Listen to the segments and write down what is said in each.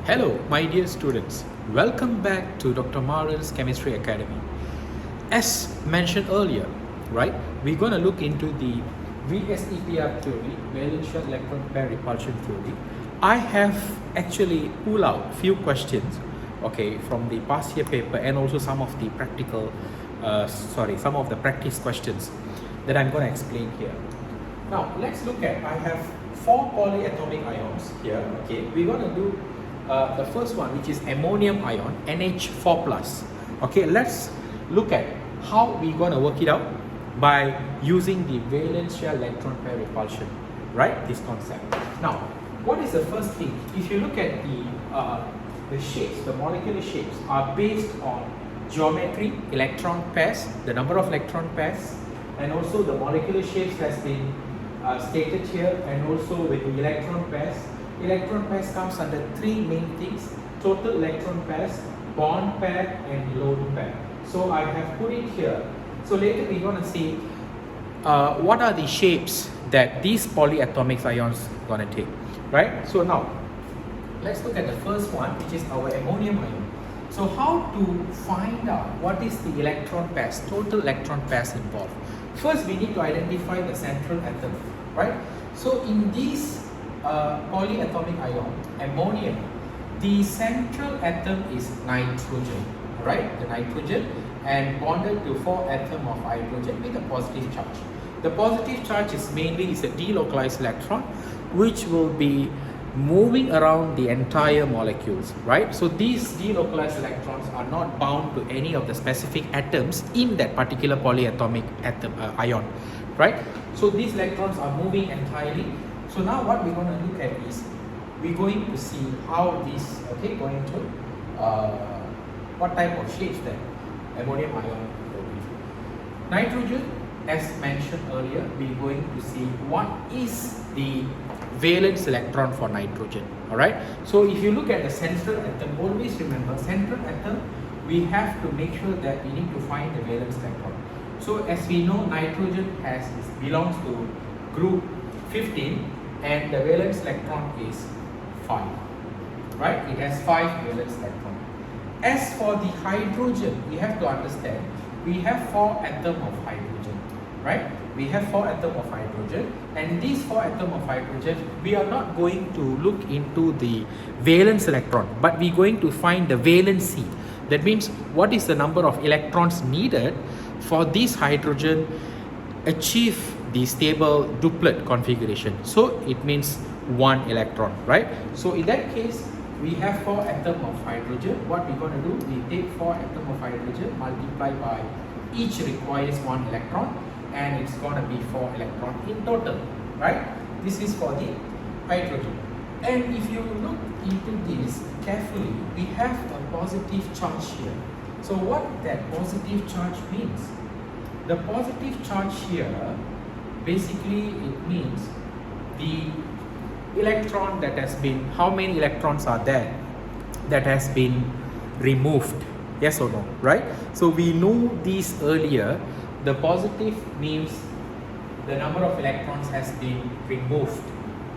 Hello, my dear students. Welcome back to Dr. Marel's Chemistry Academy. As mentioned earlier, right, we're going to look into the VSEPR theory, valence-shell electron pair repulsion theory. I have actually pulled out few questions, okay, from the past year paper and also some of the some of the practice questions that I'm going to explain here. Now, let's look at, I have 4 polyatomic ions here, okay. We're going to do the first one, which is ammonium ion, NH4 plus. Okay, let's look at how we're going to work it out by using the valence shell electron pair repulsion, right? This concept. Now, what is the first thing? If you look at the shapes, the molecular shapes are based on geometry, electron pairs, the number of electron pairs, and also the molecular shapes has been stated here, and also with the electron pairs. Electron pairs comes under 3 main things: total electron pairs, bond pair, and lone pair. So I have put it here. So later we're going to see what are the shapes that these polyatomic ions going to take, right? So now let's look at the first one, which is our ammonium ion. So how to find out what is the electron pairs, total electron pairs involved? First, we need to identify the central atom, right? So in these polyatomic ion, ammonium, the central atom is nitrogen, right? The nitrogen, and bonded to 4 atoms of hydrogen with a positive charge. The positive charge is mainly a delocalized electron, which will be moving around the entire molecules, right? So these delocalized electrons are not bound to any of the specific atoms in that particular polyatomic atom ion, right? So these electrons are moving entirely. So now what we're going to look at is we're going to see how this, okay, going to what type of shapes that ammonium ion will be. Nitrogen, as mentioned earlier, we're going to see what is the valence electron for nitrogen. All right. So if you look at the central atom, always remember central atom, we have to make sure that we need to find the valence electron. So as we know, nitrogen belongs to group 15. And the valence electron is 5, right? It has 5 valence electron. As for the hydrogen, we have to understand, we have 4 atoms of hydrogen, right? We have 4 atoms of hydrogen, and these 4 atoms of hydrogen, we are not going to look into the valence electron, but we're going to find the valency. That means what is the number of electrons needed for this hydrogen achieve the stable duplet configuration. So it means 1 electron, right? So in that case, we have 4 atoms of hydrogen. What we're going to do, we take 4 atoms of hydrogen, multiply by each requires 1 electron, and it's going to be 4 electrons in total, right? This is for the hydrogen. And if you look into this carefully, we have a positive charge here. So what that positive charge means? The positive charge here, basically it means the electron that has been, how many electrons are there that has been removed, yes or no, right? So we knew this earlier. The positive means the number of electrons has been removed,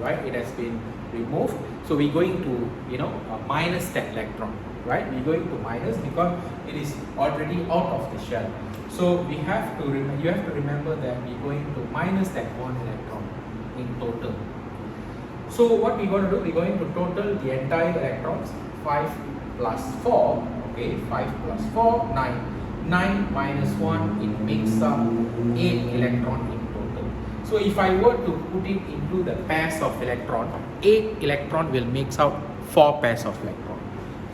right? It has been removed. So we're going to, minus that electron, right? We're going to minus because it is already out of the shell. So we have to you have to remember that we're going to minus that 1 electron in total. So what we're going to do, we're going to total the entire electrons. 5 plus 4, okay, 5 plus 4, 9. 9 minus 1, it makes up 8 electron in total. So if I were to put it into the pairs of electron, 8 electron will make out 4 pairs of electron.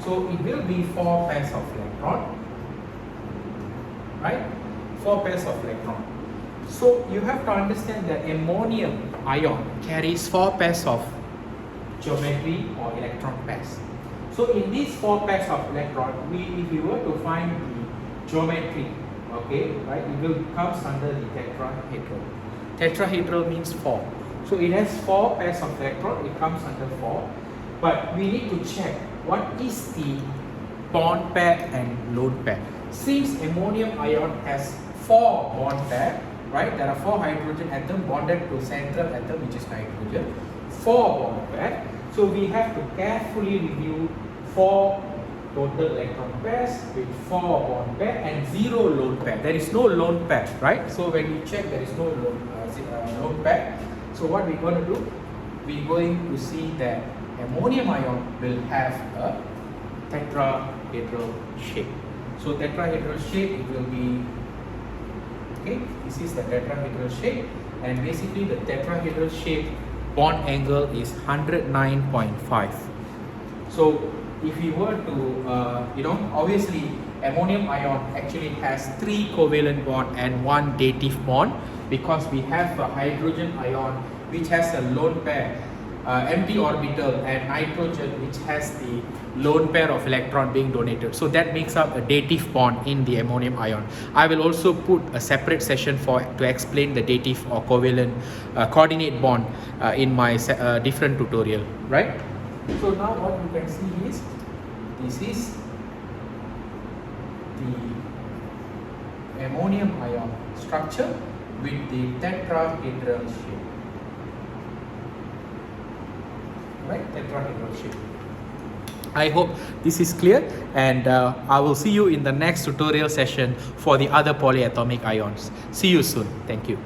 So it will be 4 pairs of electron, right? 4 pairs of electron. So you have to understand that ammonium ion carries 4 pairs of geometry or electron pairs. So in these 4 pairs of electron, if we were to find the geometry, okay, right, it will comes under the tetrahedral. Tetrahedral means 4. So it has 4 pairs of electron, it comes under 4. But we need to check what is the bond pair and lone pair. Since ammonium ion has 4 bond pair, right? There are 4 hydrogen atoms bonded to central atom, which is nitrogen. 4 bond pair. So So we have to carefully review 4 total electron pairs with 4 bond pair and 0 lone pair. There is no lone pair, right? So when we check, there is no lone pair. So what we're going to do, we're going to see that ammonium ion will have a tetrahedral shape. So tetrahedral shape, it will be, okay, this is the tetrahedral shape, and basically the tetrahedral shape bond angle is 109.5. So if we were to, obviously ammonium ion actually has 3 covalent bond and 1 dative bond, because we have a hydrogen ion which has a lone pair, empty orbital, and nitrogen which has the lone pair of electron being donated. So that makes up a dative bond in the ammonium ion. I will also put a separate session to explain the dative or covalent coordinate bond in my different tutorial, right? So now what you can see is, this is the ammonium ion structure with the tetrahedral shape, right? Tetrahedral shape. I hope this is clear, and I will see you in the next tutorial session for the other polyatomic ions. See you soon. Thank you.